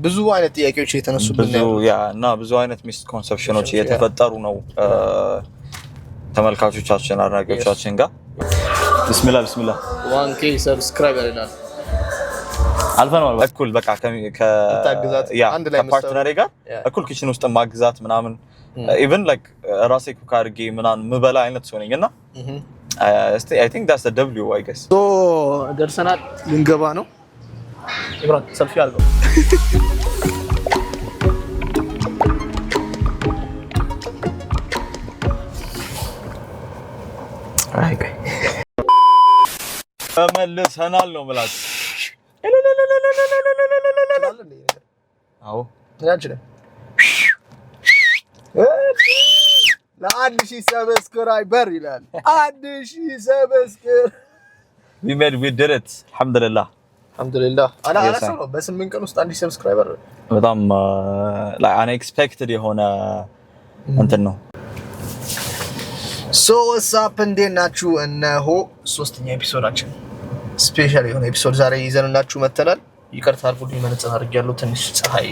ብዙ አይነት ጥያቄዎች የተነሱብን ብዙ እና ብዙ አይነት ሚስኮንሰፕሽኖች እየተፈጠሩ ነው ተመልካቾቻችን አድናቂዎቻችን ጋር ቢስሚላህ 1k ሰብስክራይበር ይላል አልፈናል እኩል በቃ ከፓርትነሬ ጋር እኩል ኪችን ውስጥ ማግዛት ምናምን even like ራሴ ኩክ አድርጌ ምናምን ምበላ አይነት ሰው ነኝና I think that's the W I guess so ደርሰናል ልንገባ ነው ኢብራሂም ሰልፊ አድርገው አይገ ተመልሰናል ነው ማለት አዎ ያንቺ ለአንድ ሺህ ሰብስክራይበር ይላል አንድ ሺህ ሰብስክራይበር we did it alhamdulillah አላ ሰው በ8 ቀን ውስጥ አንድ ሺህ ሰብስክራይበር በጣም like unexpected የሆነ እንትን ነው so what's up እንደናችሁ እነሆ ሶስተኛ ኤፒሶዳችን ስፔሻል የሆነ ኤፒሶድ ዛሬ ይዘንላችሁ መተናል ይቅርታ አድርጉልኝ መነጽር አድርጌያለሁ ትንሽ ፀሐይ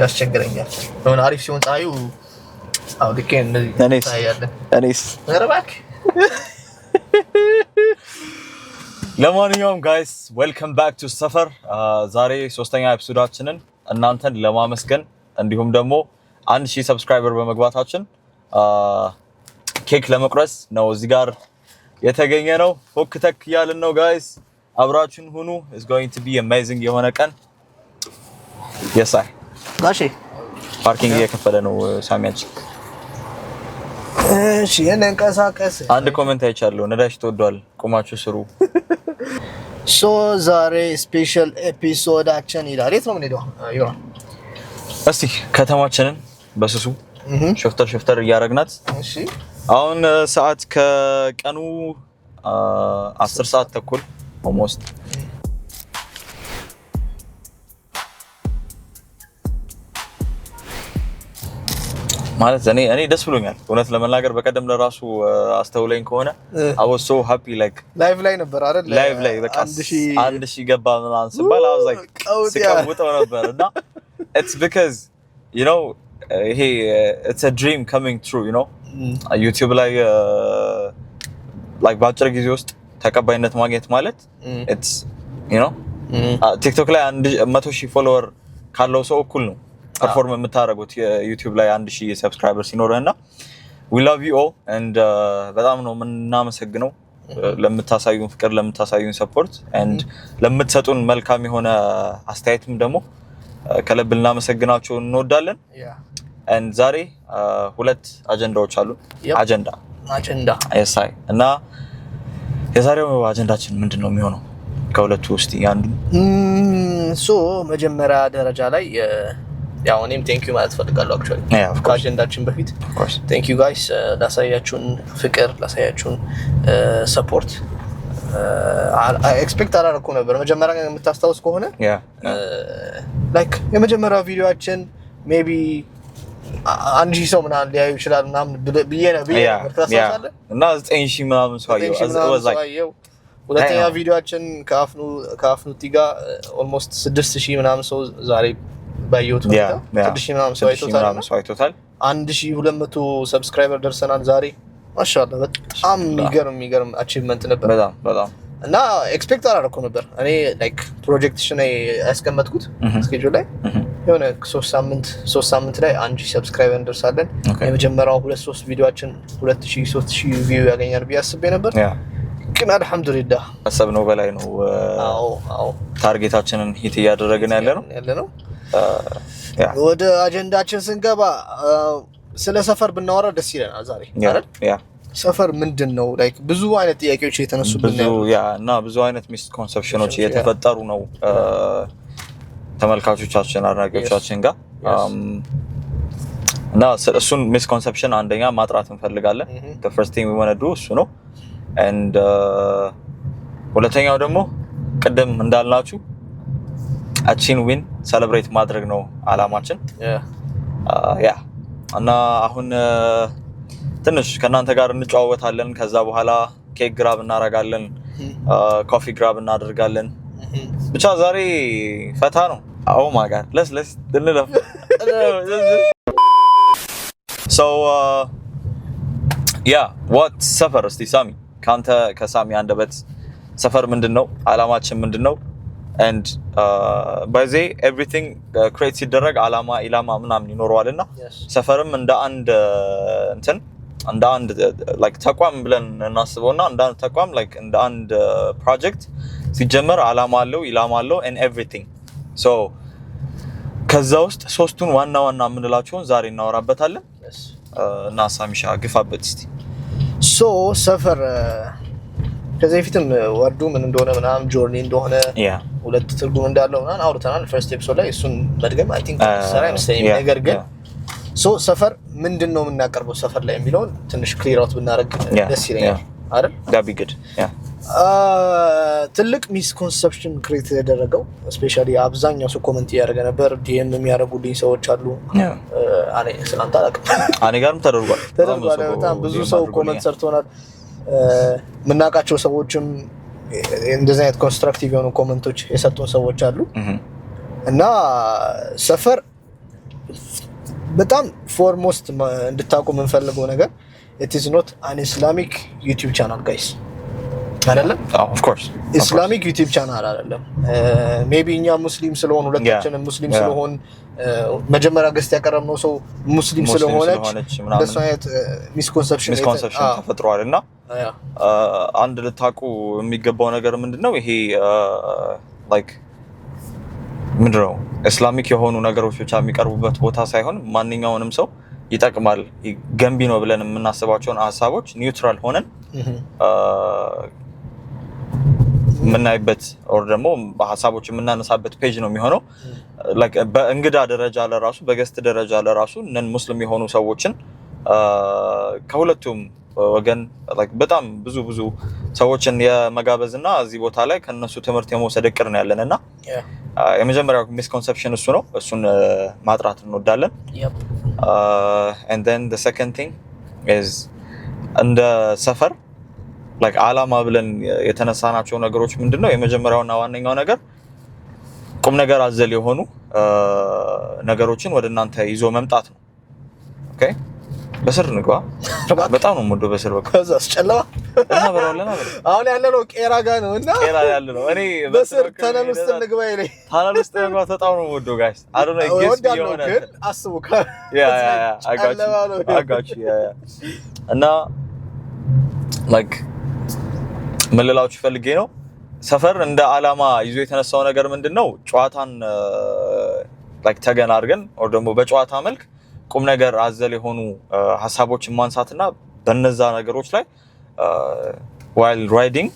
ያስቸግረኛል ነው አሪፍ ሲሆን ፀሐዩ አው ልክ እንደዚህ ታያለ እኔስ ረባክ ለማንኛውም ጋይስ ዌልካም ባክ ቱ ሰፈር ዛሬ ሶስተኛ ኤፒሶዳችንን እናንተን ለማመስገን እንዲሁም ደግሞ 1000 ሰብስክራይበር በመግባታችን ኬክ ለመቁረስ ነው እዚህ ጋር የተገኘ ነው ፎክተክ ያልን ነው ጋይስ አብራችሁን ሁኑ is going to be amazing የሆነ ቀን yes I ጋሼ ፓርኪንግ እየከፈለ ነው ሳሚያችን እሺ እንንቀሳቀስ አንድ ኮሜንት አይቻለሁ ነዳሽ ተወዷል ቁማችሁ ስሩ ሶ ዛሬ ስፔሻል ኤፒሶዳችን ይላል የት ነው የምንሄደው ይሆን እስቲ ከተማችንን በስሱ ሾፍተር እያረግናት እሺ አሁን ሰዓት ከቀኑ 10 ሰዓት ተኩል almost ማለት እኔ ደስ ብሎኛል እውነት ለመናገር በቀደም ለራሱ አስተውለኝ ከሆነ I was so happy like ላይቭ ላይ ነበር አይደል ላይቭ ላይ በቃ 1000 ገባ ምናምን ስባል I was like ሲቀውጠው ነበርና it's because you know it's a dream coming true you know YouTube ላይ like ባጭር ጊዜ ውስጥ ተቀባይነት ማግኘት ማለት it's you know TikTok ላይ 100,000 ፎሎወር ካለው ሰው እኩል ነው ፐርፎርም የምታደርጉት YouTube ላይ 1000 ሰብስክራይበር ሲኖርና we love you all and በጣም ነው የምናመሰግነው ለምታሳዩን ፍቅር ለምታሳዩን ሰፖርት and ለምትሰጡን መልካም የሆነ አስተያየትም ደግሞ ከልብ እናመሰግናችሁ እንወዳለን and ዛሬ ሁለት አጀንዳዎች አሉ አጀንዳ yes I እና የዛሬው አጀንዳችን ምንድነው የሚሆነው ከሁለቱ ውስጥ አንዱ ሶ መጀመሪያ ደረጃ ላይ ያው እኔም ቴንክ ዩ ማለት ፈልጋለሁ actually ከአጀንዳችን በፊት ቴንክ ዩ ጋይስ ላሳያችሁን ፍቅር ላሳያችሁን ሰፖርት ኤክስፔክት አላደረኩ ነበር መጀመሪያ የምታስታውስ ከሆነ ላይክ የመጀመሪያው ቪዲዮአችን ሜቢ 1000 ሰው ምናምን ሊያዩ ይችላል ምናምን ብዬ ተሳሳለ እና 9000 ምናምን ሰው አየው ሁለተኛ ቪዲዮአችን ከአፍኑቲ ጋር ኦልሞስት 6000 ምናምን ሰው ዛሬ ባየሁት ሁኔታ 6000 ምናምን ሰው አይቶታል 1200 ሰብስክራይበር ደርሰናል ዛሬ ማሻአላ በጣም የሚገርም አቺቭመንት ነበር በጣም እና ኤክስፔክት አላደረኩ ነበር እኔ ላይክ ፕሮጀክሽን ያስቀመጥኩት ስኬጁል ላይ የሆነ 3 ሳምንት ላይ 1000 ሰብስክራይበር እንደርሳለን የመጀመሪያው 2-3 ቪዲዮአችን 2000-3000 ቪው ያገኛል ቢያስብ ነበር ግን አልহামዱሊላህ አሰብነው በላይ ነው አዎ ታርጌታችንን ሂት እያደረግን ያለ ነው ወደ አጀንዳችን ስንገባ ስለ ሰፈር ብናወራ ደስ ይለናል ዛሬ አይደል ሰፈር ምንድነው ላይክ ብዙ አይነት ጥያቄዎች የተነሱብን እና ብዙ አይነት ሚስኮንሰፕሽኖች እየተፈጠሩ ነው ተመልካቾቻችን አድናቂዎቻችን ጋር እና እሱን ሚስኮንሰፕሽን አንደኛ ማጥራት እንፈልጋለን the first thing we want to do እሱ ነው and ሁለተኛው ደግሞ ቀደም እንዳልናችሁ አቺን ዊን ሴሌብሬት ማድረግ ነው አላማችን እና አሁን ትንሽ ከናንተ ጋር እንጫወታለን ከዛ በኋላ ኬክ ግራብ እናረጋለን ኮፊ ግራብ እናደርጋለን ብቻ ዛሬ ፈታ ነው Oh my god, let's so yeah, what ሰፈር እስቲ ሳሚ ካንተ ከሳሚ አንደበት ሰፈር ምንድነው አላማችን ምንድነው and by the everything create ሲደረግ አላማ ኢላማ ምናምን ይኖረዋልና ሰፈርም እንደ አንድ እንትን እንደ አንድ like ተቋም ብለን እናስበውና እንደ አንድ ተቋም like እንደ አንድ ፕሮጀክት ሲጀመር አላማ አለው ኢላማ አለው and everything so ከዛ ውስጥ ሶስቱን ዋና ዋና ምንላቸውን ዛሬ እናወራበታለን እና ሳሚሻ ግፋበት እስቲ so ሰፈር ከዚህ በፊትም ወርዱ ምን እንደሆነ ምናምን ጆርኒ እንደሆነ ሁለት ትርጉም እንዳለው ምናምን አውርተናል ፈርስት ኤፒሶድ ላይ እሱን መድገም አይ ቲንክ ሰራ አይመስለኝም ነገር ግን so ሰፈር ምንድነው የምናቀርበው ሰፈር ላይ የሚለውን ትንሽ ክሊር አውት ብናረግ ደስ ይለኛል አይደል that be good ትልቅ ሚስኮንሰፕሽን ክሬት ያደረገው ስፔሻሊ አብዛኛው ሰው ኮሜንት ያደረገ ነበር ዲኤም የሚያደርጉልኝ ሰዎች አሉ አኔ ስላንታ አላውቅም አኔ ጋርም ተደርጓል በጣም ብዙ ሰው ኮሜንት ሰርቶናል ምናቃቸው ሰዎችም እንደዚህ አይነት ኮንስትራክቲቭ የሆኑ ኮሜንቶች የሰጡን ሰዎች አሉ እና ሰፈር በጣም ፎርሞስት እንድታቁ የምንፈልገው ነገር it is not an Islamic YouTube channel guys አይደለም of course Islamic YouTube channel አይደለም maybe እኛ ሙስሊም ስለሆነ ሁለታችንም ሙስሊም ስለሆን መጀመሪያ ገስት ያቀረብነው ሰው ሙስሊም ስለሆነች እንደሱ አይነት ሚስኮንሰፕሽን ተፈጥሯልና አንድ ልታቁ የሚገባው ነገር ምንድነው ይሄ like ምንድነው እስላሚክ የሆኑ ነገሮች ብቻ የሚቀርቡበት ቦታ ሳይሆን ማንኛውንም ሰው ይጠቅማል ገንቢ ነው ብለን የምናስባቸውን ሐሳቦች ኒውትራል ሆነን ምናይበት or ደግሞ ሐሳቦች የምናነሳበት ፔጅ ነው የሚሆነው like በእንግዳ ደረጃ ለራሱ በገስት ደረጃ ለራሱ ነን ሙስሊም የሆኑ ሰዎችን ከሁለቱም ወገን like በጣም ብዙ ሰዎችን የመጋበዝና እዚህ ቦታ ላይ ከነሱ ትምህርት የመውሰድ እቅድ ነው ያለንና የመጀመሪያው ሚስኮንሰፕሽን እሱ ነው እሱን ማጥራት እንወዳለን and then the second thing is እንደ ሰፈር like አላማ ብለን የተነሳናቸው ነገሮች ምንድነው የመጀመሪያውና ዋነኛው ነገር ቁም ነገር አዘል የሆኑ ነገሮችን ወደናንተ ይዞ መምጣት ነው ኦኬ በስር ንግባ በጣም ነው ሞዶ በስር በቃ ከዛ አስጨለማ እና በረውለና አሁን ያለነው ቄራ ጋር ነው እና ቄራ ያለነው እኔ በስር ተነል ውስጥ ንግባ ይለኝ ተነል ውስጥ ንግባ በጣም ነው ሞዶ ጋይስ I don't know it gets you ግን አስቡ I got you እና like መለላውች ፈልጌ ነው ሰፈር እንደ አላማ ይዞ የተነሳው ነገር ምንድነው ጨዋታን like ተገና አድርገን or ደግሞ በጨዋታ መልክ ቁም ነገር አዘል የሆኑ ሐሳቦችን ማንሳትና በነዛ ነገሮች ላይ while riding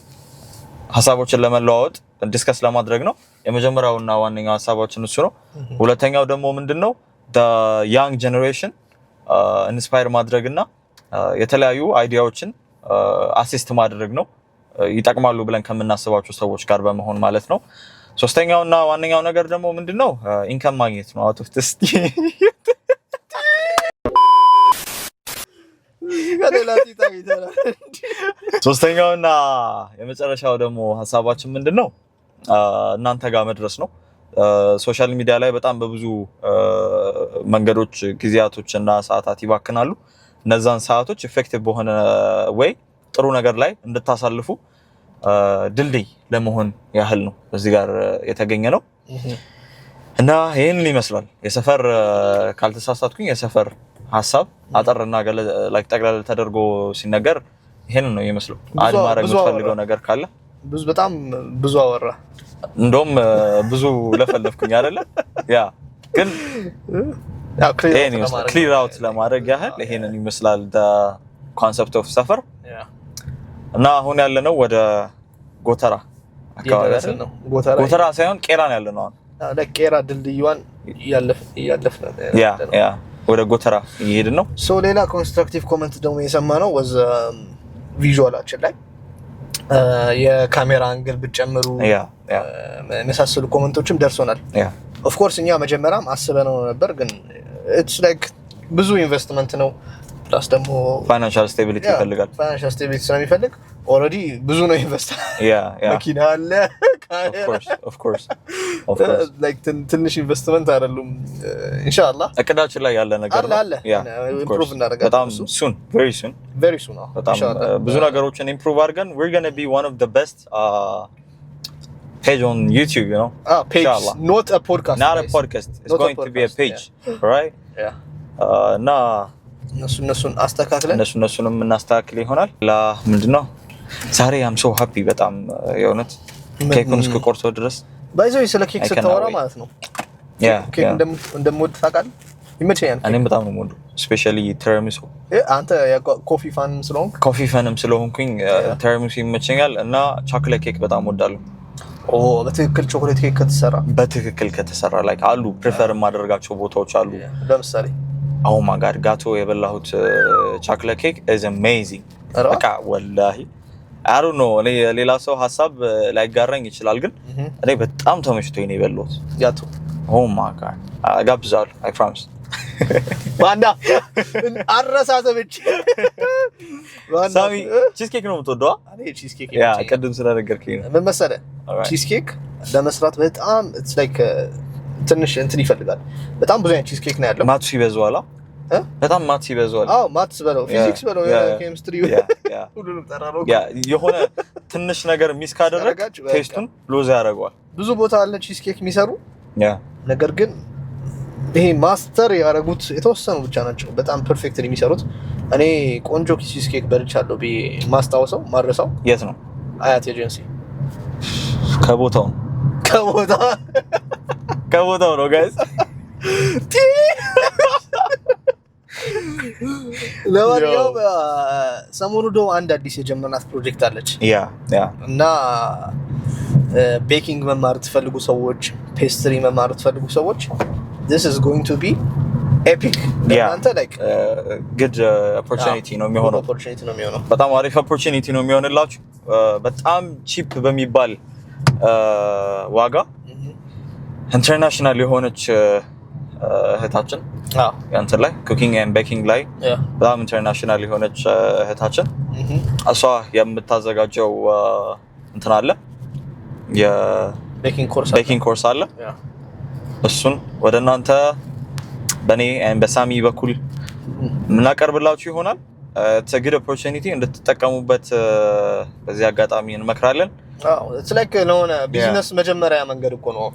ሐሳቦችን ለመለዋወጥ ዲስከስ ለማድረግ ነው የመጀመሪያውና ዋነኛው ሐሳባችን እሱ ነው ሁለተኛው ደግሞ ምንድነው the young generation inspire ማድረግና የተለያዩ አይዲያዎችን አሲስት ማድረግ ነው ይጣቀማሉ ብለን ከምናስባቸው ሰዎች ጋር በመሆን ማለት ነው ሶስተኛውና ዋነኛው ነገር ደግሞ ምንድነው ኢንካም ማግኘት ነው out of this ሶስተኛውና የመጨረሻው ደግሞ ሐሳባችን ምንድነው እናንተ ጋር መድረስ ነው ሶሻል ሚዲያ ላይ በጣም በብዙ መንገዶች ጊዜያቶችና ሰዓታት ይባክናሉ እነዛን ሰዓቶች ኢፌክቲቭ በሆነ ወይ ጥሩ ነገር ላይ እንድታሳልፉ ድልድይ ለመሆን ያህል ነው እዚህ ጋር የተገኘ ነው እና ይሄንን ይመስላል የሰፈር ካልተሳሳትኩኝ የሰፈር ሐሳብ አጠርና like ጠቅላላ ተደርጎ ሲነገር ይሄንን ነው የሚመስለው አድ ማድረግ የምትፈልገው ነገር ካለ በጣም ብዙ አወራ እንደውም ብዙ ለፈለፍኩኝ አይደለ ያ ግን ክሊር አውት ለማድረግ ያህል ይሄንን ይመስላል the concept of ሰፈር እና አሁን ያለነው ወደ ጎተራ አካባቢ ነው ጎተራ ሳይሆን ቄራን ያለነው አሁን ለቄራ ድልድዩን ያለፍነው ያ ወደ ጎተራ እየሄድን ነው ሶ ሌላ ኮንስትራክቲቭ ኮሜንት ደግሞ የሰማነው was ቪዥዋላችን ላይ የካሜራ አንግል ብትጨምሩ መሳሰሉ ኮሜንቶችም ደርሶናል ኦፍ ኮርስ እኛ መጀመሪያም አስበነው ነበር ግን it's like ብዙ ኢንቨስትመንት ነው ፕላስ ደግሞ ፋይናንሻል ስቴቢሊቲ ይፈልጋል ፋይናንሻል ስቴቢሊቲ ስለሚፈልግ ኦሬዲ ብዙ ነው ኢንቨስት መኪና አለ of course like ትንሽ ኢንቨስትመንት አይደለም ኢንሻአላህ እቅዳችን ላይ ያለ ነገር ነው ኢምፕሩቭ እናደርጋለን በጣም very soon በጣም ብዙ ነገሮችን ኢምፕሩቭ አድርገን we're going to be one of the best page on YouTube, you know. Page, not a podcast. Not a podcast. It's not going to be a page, right? እና እነሱን አስተካክለን እነሱንም እናስተካክል ይሆናል ምንድነው ዛሬ I'm so happy በጣም የሆነት ኬኩን እስከቆርጦ ድረስ ባይዘው ስለ ኬክ ስታወራ ማለት ነው ኬክ እንደምወድ ታውቃለህ ይመቸኛል እኔም በጣም ነው የምወደው especially tiramisu አንተ ኮፊ ፋንም ስለሆንኩኝ tiramisu ይመቸኛል እና ቾኮሌት ኬክ በጣም እወዳለሁ በትክክል ቾኮሌት ኬክ ከተሰራ like አሉ ፕሪፈር ማደርጋቸው ቦታዎች አሉ ለምሳሌ oh my god ጋቶ የበላሁት ቾኮሌት ኬክ is amazing በቃ ወላሂ I don't know እኔ ሌላ ሰው ሐሳብ ላይጋራኝ ይችላል ግን እኔ በጣም ተመችቶኝ ነው የበላሁት ጋቶ oh my god ጋብዛለሁ I promise ባንዳ አረሳሰብች ሳሚ ቺዝ ኬክ ነው የምትወደው እኔ ቺዝ ኬክ ያ ቀደም ስለነገርከኝ ምን መሰለህ ቺዝ ኬክ ለመስራት በጣም it's like ትንሽ እንትን ይፈልጋል በጣም ብዙ አይነት ቺዝ ኬክ ነው ያለው ማትስ ይበዛዋል በጣም ማትስ ይበዛዋል ማትስ በለው ፊዚክስ በለው ኬሚስትሪ ሁሉንም ተራራው የሆነ ትንሽ ነገር ሚስ ካደረግ ቴስቱን ሎዝ ያደርገዋል ብዙ ቦታ አለ ቺዝ ኬክ የሚሰሩ ነገር ግን ይሄ ማስተር ያደረጉት የተወሰኑ ብቻ ናቸው በጣም ፐርፌክትሊ የሚሰሩት እኔ ቆንጆ ቺዝ ኬክ በልቻለሁ ማስታወሰው ማረሳው የት ነው አያት ኤጀንሲ ከቦታው ነው ጋይስ ለማንኛውም ሰሞኑ ደግሞ አንድ አዲስ የጀመርናት ፕሮጀክት አለች እና ቤኪንግ መማር ትፈልጉ ሰዎች ፔስትሪ መማር ትፈልጉ ሰዎች this is going to be epic እናንተ like good opportunity ነው የሚሆነው በጣም አሪፍ opportunity ነው የሚሆንላችሁ በጣም ቺፕ በሚባል ዋጋ ኢንተርናሽናል የሆነች እህታችን ያንተ ላይ ኩኪንግ ኤንድ ቤኪንግ ላይ በጣም ኢንተርናሽናል የሆነች እህታችን እሷ የምታዘጋጀው እንትን አለ የቤኪንግ ኮርስ አለ እሱን ወደ እናንተ በኔ በሳሚ በኩል ምናቀርብላችሁ ይሆናል it's a good opportunity እንድትጠቀሙበት በዚህ አጋጣሚ እንመክራለን it's like ለሆነ ቢዝነስ መጀመሪያ መንገድ እኮ ነው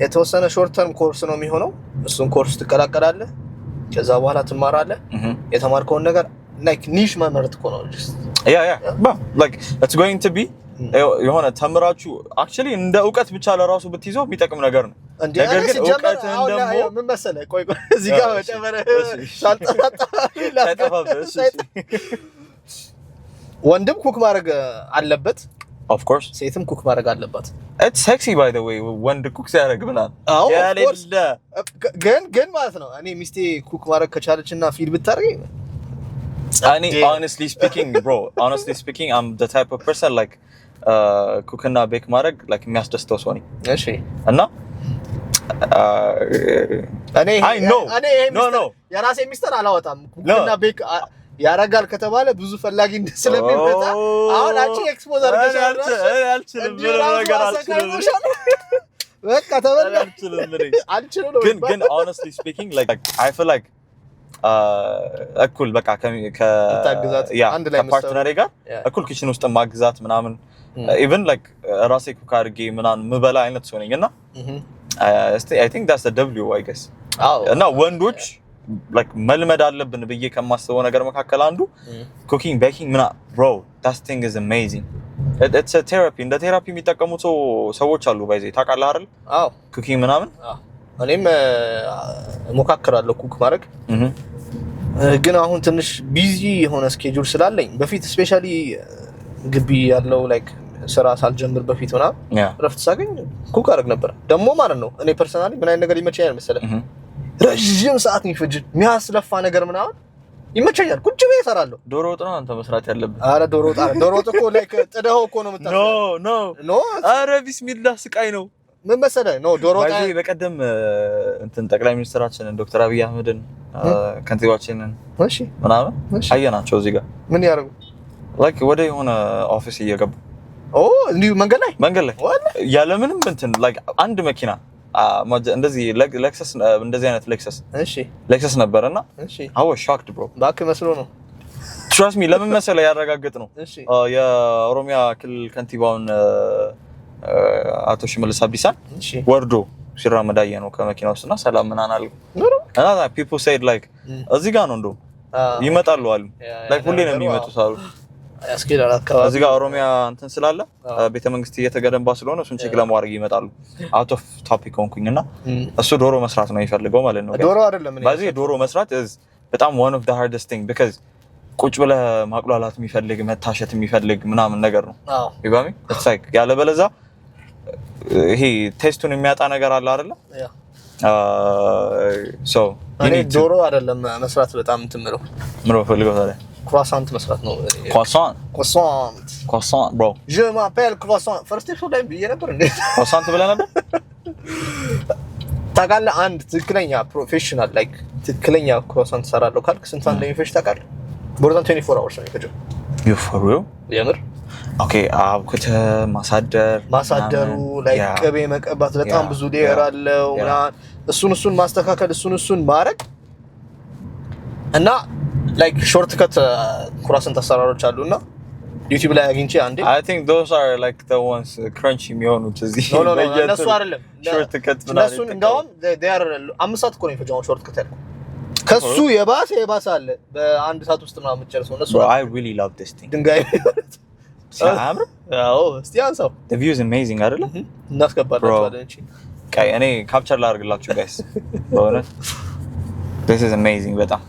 የተወሰነ ሾርት ተርም ኮርስ ነው የሚሆነው እሱን ኮርስ ትቀላቀላለህ ከዛ በኋላ ትማራለህ የተማርከውን ነገር like niche መመረጥ እኮ ነው like it's going to be የሆነ ተምራችሁ actually እንደ ዕውቀት ብቻ ለራሱ ብትይዘው የሚጠቅም ነገር ነው ነገር ግን ዕውቀትን ደግሞ ምን መሰለህ ቆይ እዚህ ጋር መጨመረ ሳልጣጣ ወንድም ኩክ ማድረግ አለበት of course ሴትም ኩክ ማድረግ አለባት it's sexy by the way ወንድ ኩክ ሲያደርግ ብላል ግን ማለት ነው እኔ ሚስቴ ኩክ ማድረግ ከቻለችና ፊል ብታደርግ honestly speaking I'm the type of person like cook and bake ማድረግ like የሚያስደስተው ሰው ነኝ እሺ እና I know የራሴ ሚስተር አላወጣም ኩክና ቤክ ያረጋል ከተባለ ብዙ ፈላጊ ስለሚመጣ አሁን አንቺ ኤክስፖዝ አድርገሻል አልችልም ነገር አልችልም በቃ ተበላ አልችልም ግን honestly speaking like I feel like እኩል በቃ ከፓርትነሬ ጋር እኩል ኪችን ውስጥ ማግዛት ምናምን even like ራሴ ኩክ አድርጌ ምናምን ምበላ አይነት ሰው ነኝና I think that's the W I guess እና ወንዶች like መልመድ አለብን ብዬ ከማስበው ነገር መካከል አንዱ cooking baking ምና bro that thing is amazing it's a therapy እንደ ቴራፒ የሚጠቀሙት ሰዎች አሉ ባይዘ ታውቃለህ አይደል cooking ምናምን እኔም ሞካክራለሁ ኩክ ማድረግ ግን አሁን ትንሽ ቢዚ የሆነ ስኬጁል ስላለኝ በፊት ስፔሻሊ ግቢ ያለው ላይክ ስራ ሳልጀምር በፊት ምናምን ረፍት ሳገኝ ኩክ አደርግ ነበር ደግሞ ማለት ነው እኔ ፐርሰናሊ ምን አይነት ነገር ይመቸኛል መሰለህ ረጅም ሰዓት የሚፈጅ የሚያስለፋ ነገር ምናምን ይመቸኛል ቁጭ ብዬ እሰራለሁ ዶሮ ወጥ ነው አንተ መስራት ያለብህ አረ ዶሮ ወጥ እኮ ላይክ ጥደኸው እኮ ነው የምታስበው ኖ አረ ቢስሚላህ ስቃይ ነው ምን መሰለህ ነው ዶሮ ወጥ በቀደም እንትን ጠቅላይ ሚኒስትራችንን ዶክተር አብይ አህመድን ከንቲባችንን እሺ ምናምን አየናቸው እዚህ ጋር ምን ያደርጉ like ወደ የሆነ ኦፊስ እየገቡ እንዲሁ መንገድ ላይ ያለ ምንም እንትን like አንድ መኪና እንደዚህ ሌክሰስ እንደዚህ አይነት ሌክሰስ ነበርና I was shocked bro ባክ መስሎ ነው trust me ለምን መሰለህ ያረጋግጥ ነው የኦሮሚያ ክልል ከንቲባውን አቶ ሽመልስ አብዲሳን ወርዶ ሲራመዳየ ነው ከመኪናው ውስጥና ሰላም ምናምን አለ እና people said like እዚህ ጋር ነው እንደው ይመጣሉ አሉ like ሁሌ ነው የሚመጡት አሉ ያስኬዳል አካባቢ እዚህ ጋር ኦሮሚያ እንትን ስላለ ቤተ መንግስት እየተገነባ ስለሆነ እሱን ቼክ ለማድረግ ይመጣሉ out of topic ሆንኩኝና እሱ ዶሮ መስራት ነው ይፈልገው ማለት ነው ዶሮ አይደለም ባዚ ዶሮ መስራት is በጣም one of the hardest thing because ቁጭ ብለ ማቅላላት የሚፈልግ መታሸት የሚፈልግ ምናምን ነገር ነው ይባሚ it's like ያለ በለዛ ይሄ ቴስቱን የሚያጣ ነገር አለ አይደለ so እኔ ዶሮ አይደለም መስራት በጣም እንትምረው ፈልገው ታዲያ croissant መስራት ነው croissant bro je m'appelle croissant first episode ላይ ብዬ ነበር እንዴ croissant ብለህ ነበር ታውቃለህ አንድ ትክክለኛ ፕሮፌሽናል ላይክ ትክክለኛ croissant ሰራለው ካልክ ስንት አንድ የሚፈጅ ታውቃለህ more than 24 hours ነው የሚፈጀው you for real የምር okay አብኩተ ማሳደሩ ላይክ ቅቤ መቀባት በጣም ብዙ ሌየር አለው እና እሱን ማስተካከል እሱን ማድረግ እና like shortcut croissant አሰራሮች አሉና YouTube ላይ አግኝቼ አንዴ I think those are like the ones crunchy የሚሆኑት እዚህ no እነሱ አይደለም shortcut እነሱ እንደውም they are 5 ሰዓት እኮ ነው የሚፈጀው shortcut ያለው ከሱ የባሰ አለ በአንድ ሰዓት ውስጥ ነው የምትጨርሰው እነሱ I really love this thing ድንጋይ ሳምር ያው እስቲ አንሳው the view is amazing አይደለ እናስገባላችኋለን እቺ ቃይ እኔ ካፕቸር ላድርግላችሁ guys በእውነት this is amazing በጣም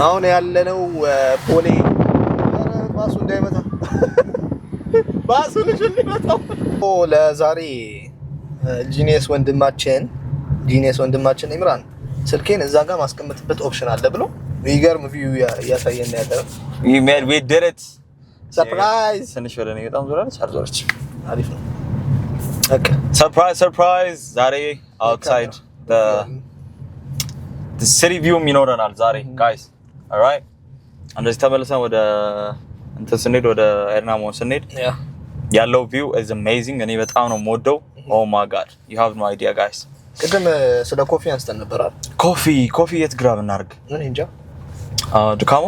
አሁን ያለነው ፖሌ ባሱ እንዳይመጣ ባሱ ልጅ ሊመጣው ለዛሬ ጂኒየስ ወንድማችን ኢምራን ስልኬን እዛ ጋር ማስቀመጥበት ኦፕሽን አለ ብሎ ይገርም ቪው ያሳየን ያለው we did it ሰርፕራይዝ ትንሽ ወደ እኔ በጣም ዞራለች አርዞርች አሪፍ ነው okay surprise ዛሬ outside the city view ይኖረናል ዛሬ guys all right እንደዚህ ተመልሰን ወደ እንትን ስንሄድ ወደ ኤርናሞ ስንሄድ ያለው view is amazing እኔ በጣም ነው የምወደው oh my god you have no idea guys ቅድም ስለ ኮፊ አንስተን ነበር አይደል ኮፊ የት ግራብ እናርግ ምን እንጃ ዱካሞ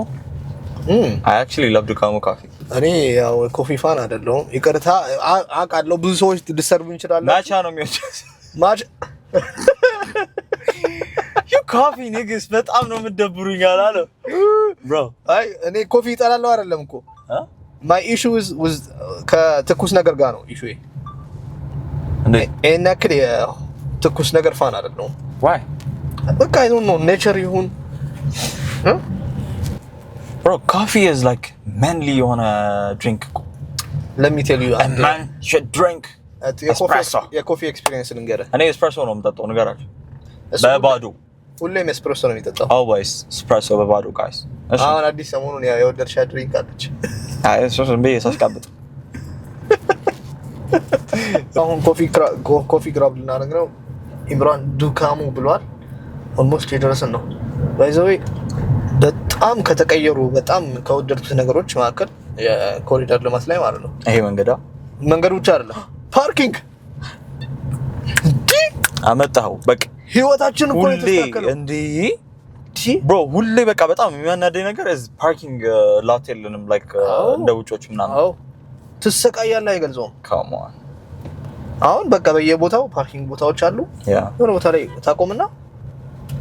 I actually love ዱካሞ coffee እኔ ያው ኮፊ ፋን አይደለሁም ይቅርታ አውቃለሁ ብዙ ሰዎች ዲሰርቭ ይችላል ማቻ ነው የሚወጣው ማቻ you coffee niggas በጣም ነው የምትደብሩኝ አላለ bro አይ እኔ ኮፊ እጠላለሁ አይደለም እኮ my issue is with ከትኩስ ነገር ጋር ነው issue እንዴ እና ከለ ትኩስ ነገር ፋን አይደለም why በቃ I don't know nature ይሁን bro coffee is like manly on a drink let me tell you a man should drink espresso የኮፊ ኤክስፒሪየንስ ልንገርህ እኔ espresso ነው የምጠጣው ንገራችሁ በባዶ ሁሌም espresso ነው የሚጠጣው always espresso በባዶ guys አሁን አዲስ ሰሞኑን የወደድሻ ድሪንክ አለች አይ እሱ በየ ሳስቀብጥ አሁን ኮፊ ግራብ ልናደርግ ነው ኢምራን ዱካሙ ብሏል almost የደረሰን ነው by the way በጣም ከተቀየሩ በጣም ከወደድኩት ነገሮች መካከል የኮሪደር ልማት ላይ ማለት ነው ይሄ መንገዱ ብቻ አይደለም ፓርኪንግ አመጣው በቃ ህይወታችን እኮ የተስተካከለ እንዴ bro ሁሌ በቃ በጣም የሚያናደኝ ነገር is parking lot የለንም like እንደ ውጮች ምናምን ትሰቃያለህ አይገልጸውም come on አሁን በቃ በየቦታው ፓርኪንግ ቦታዎች አሉ የሆነ ቦታ ላይ ታቆምና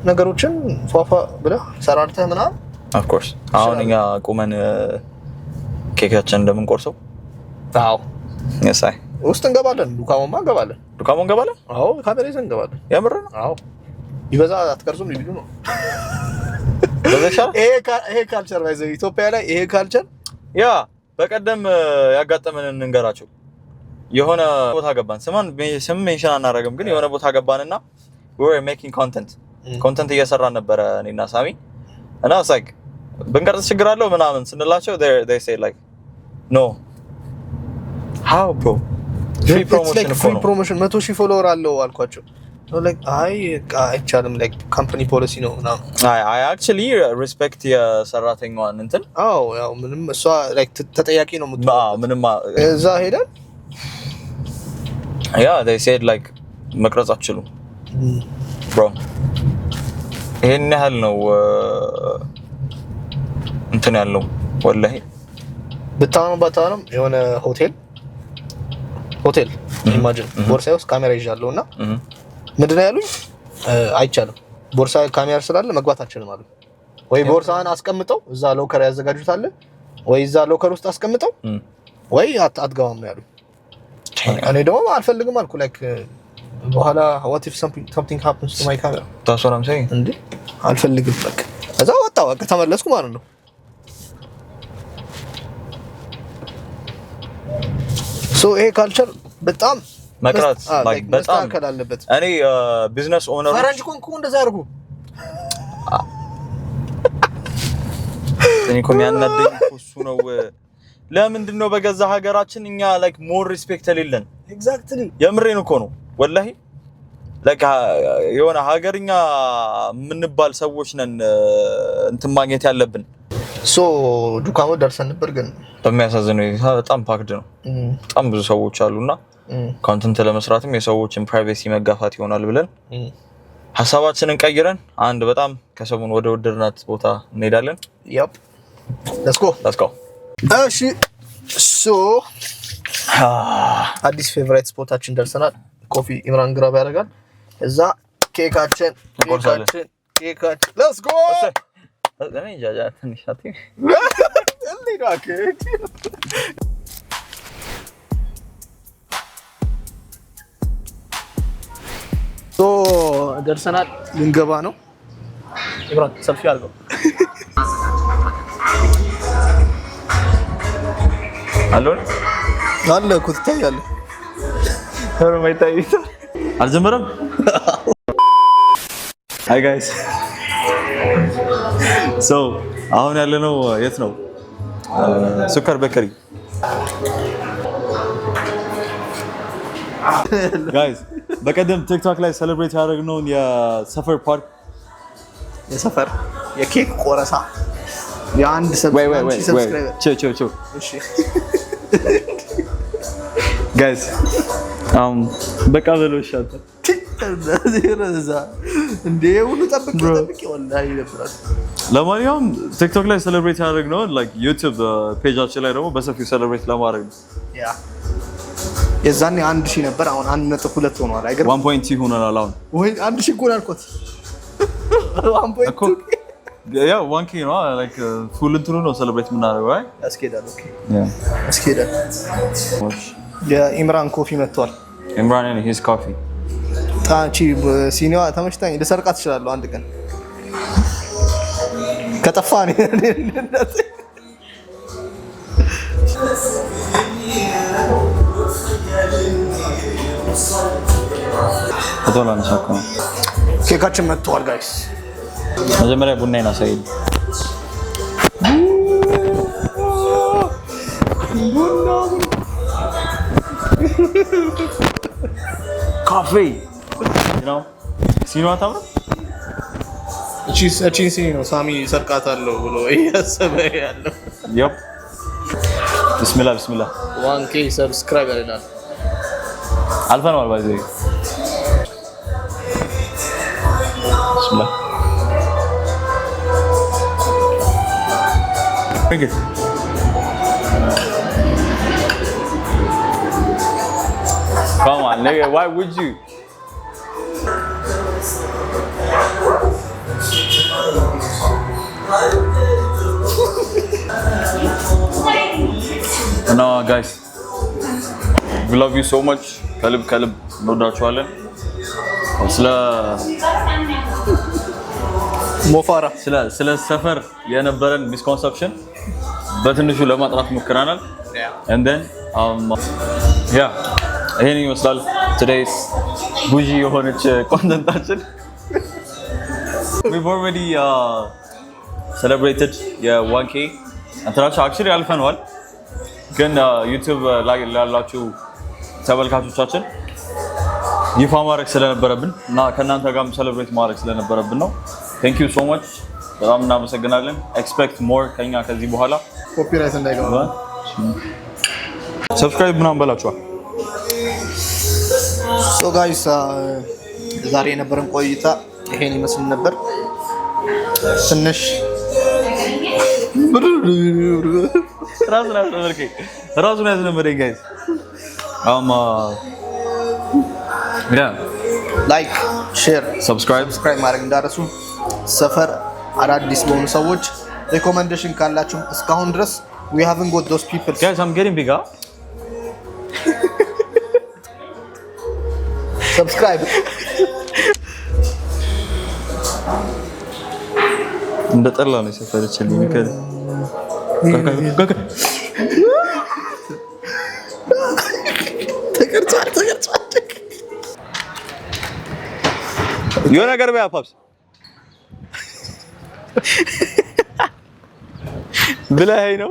ነገሮችን ፏፏ ብለህ ሰራርተህ ምናምን of course አሁን እኛ ቆመን ኬካችን እንደምንቆርሰው አዎ yes I ውስጥ እንገባለን ዱካሞ እንገባለን አዎ ካሜራ ይዘን እንገባለን የምር ነው አዎ ይበዛ አትቀርጹም ሊሉ ነው በዛሻ ይሄ ካልቸር ባይዘው ኢትዮጵያ ላይ ይሄ ካልቸር ያ በቀደም ያጋጠመን እንንገራቸው የሆነ ቦታ ገባን ስም ሜንሽን አናረግም ግን የሆነ ቦታ ገባንና we were making content እየሰራን ነበር እኔና ሳሚ እና it's like ብንቀርጽ ችግር አለው ምናምን ስንላቸው they say like no how bro free promotion 100,000 ፎሎወር አለው አልኳቸው like አይቻልም like company policy ነው now I actually respect የሰራተኛዋን እንትን ያው ምንም እሷ like ተጠያቂ ነው የምትሆነው ምንም እዛ ሄደን yeah they said like መቅረጽ አትችሉም bro ይሄን ያህል ነው እንትን ያለው ወላሂ በጣም የሆነ ሆቴል ኢማጂን ቦርሳዬ ውስጥ ካሜራ ይዣለሁና ምንድነው ያሉኝ አይቻልም ቦርሳ ካሜራ ስላለ መግባት አልችልም አሉ ወይ ቦርሳን አስቀምጠው እዛ ሎከር ያዘጋጁታል ወይ እዛ ሎከር ውስጥ አስቀምጠው ወይ አትገባም ነው ያሉኝ እኔ ደግሞ አልፈልግም አልኩ like በኋላ what if something happens to my camera that's what I'm saying እንዴ አልፈልግም በቃ እዛ ወጣው በቃ ተመለስኩ ማለት ነው so ይሄ ካልቸር በጣም መቅራት like በጣም ከላለበት እኔ ቢዝነስ ኦነር ፈረንጅ ኮንኩ እንደዛ ያርጉ እኔ ኮሚያናደኝ እሱ ነው ለምንድን ነው በገዛ ሀገራችን እኛ like more respect የሌለን exactly የምሬን እኮ ነው ወላሂ like የሆነ ሀገርኛ ምንባል ሰዎች ነን እንትን ማግኘት ያለብን so ዱካሞ ደርሰን ነበር ግን በሚያሳዝነው በጣም ፓክድ ነው በጣም ብዙ ሰዎች አሉና ኮንተንት ለመስራትም የሰዎችን ፕራይቬሲ መጋፋት ይሆናል ብለን ሐሳባችንን ቀይረን አንድ በጣም ከሰሞኑ ወደ ወደድናት ቦታ እንሄዳለን yep let's go እሺ so አዲስ ፌቨራይት ስፖታችን ደርሰናል ኮፊ ኢምራን ግራብ ያደርጋል እዛ ኬካችን let's go ለኔ ጃጃ ትንሽati እንዲራከ so ደርሰናል ልንገባ ነው ኢምራን ሰልፊ አድርገው አለ እኮ ትታያለህ ኧረ ማይታይታ አልጀመረም Hi guys so አሁን ያለነው የት ነው ሱከር ቤከሪ guys በቀደም ቲክቶክ ላይ ሴሌብሬት ያደረግነው የሰፈር ፓርክ የኬክ ቆረሳ የአንድ ሰብስክራይበር ቾ እሺ guys በቃ በሎሻት እንዴ ሁሉ ጠብቅ ወላሂ ይደብራል ለማንኛውም ቲክቶክ ላይ ሴሌብሬት ያደረግነው like YouTube ፔጃችን ላይ ደግሞ በሰፊው ሴሌብሬት ለማድረግ ነው ያ የዛኔ 1000 ነበር አሁን 1.2 ሆኗል አይገርም 1.2 ሆኗል አሁን ወይ 1000 ጎል አልኩት 1.2 ያ 1k ነው like full እንትኑ ነው ሴሌብሬት የምናደርገው አይ አስኬዳል ኦኬ አስኬዳል የኢምራን ኮፊ መጥቷል ኢምራን and his coffee ታቺ ሲኒዋ ተመችታኝ ልሰርቃት እችላለሁ አንድ ቀን ከጠፋ ነው አቶላን ሳኮ ኬካችን መጥቷል ጋይስ መጀመሪያ ቡና ይናሳይ coffee you know ሲኒዋ ታማ እቺ ሲኒ ነው ሳሚ ሰርቃታለሁ ብሎ ያሰበ ያለው yep bismillah 1k ሰብስክራይብ ያደርጋል አልፈናል ባይዘ bismillah drink it come on nigga why would you no guys we love you so much ከልብ እንወዳችኋለን ሞፋራ ስለ ሰፈር የነበረን ሚስኮንሰፕሽን በትንሹ ለማጥራት ሞክረናል and then ይሄን ይመስላል today's ቡጂ የሆነች ኮንተንታችን we've already celebrated 1k እንትናችሁ actually አልፈናል ግን YouTube ላይ ያላችሁ ተመልካቾቻችን ይፋ ማድረግ ስለነበረብን እና ከእናንተ ጋርም ሴሌብሬት ማድረግ ስለነበረብን ነው። ቴንክ ዩ ሶ ማች በጣም እናመሰግናለን። ኤክስፔክት ሞር ከኛ ከዚህ በኋላ ኮፒራይት እንዳይገባ ሰብስክራይብ ምናምን በላችኋል። ሶ ጋይስ ዛሬ የነበረን ቆይታ ይሄን ይመስል ነበር። ትንሽ ራሱን ያስለመደኝ ጋይስ ላይክ ሼር ሰብስክራይብ ማድረግ እንዳረሱ። ሰፈር አዳዲስ በሆኑ ሰዎች ሪኮመንዴሽን ካላችሁ እስካሁን ድረስ we haven't got those people guys I'm getting bigger subscribe እንደጠላ ነው ሰፈረችልኝ ከ ተቀርጿል የሆነ ነገር በያ ፓፕስ ብለኸኝ ነው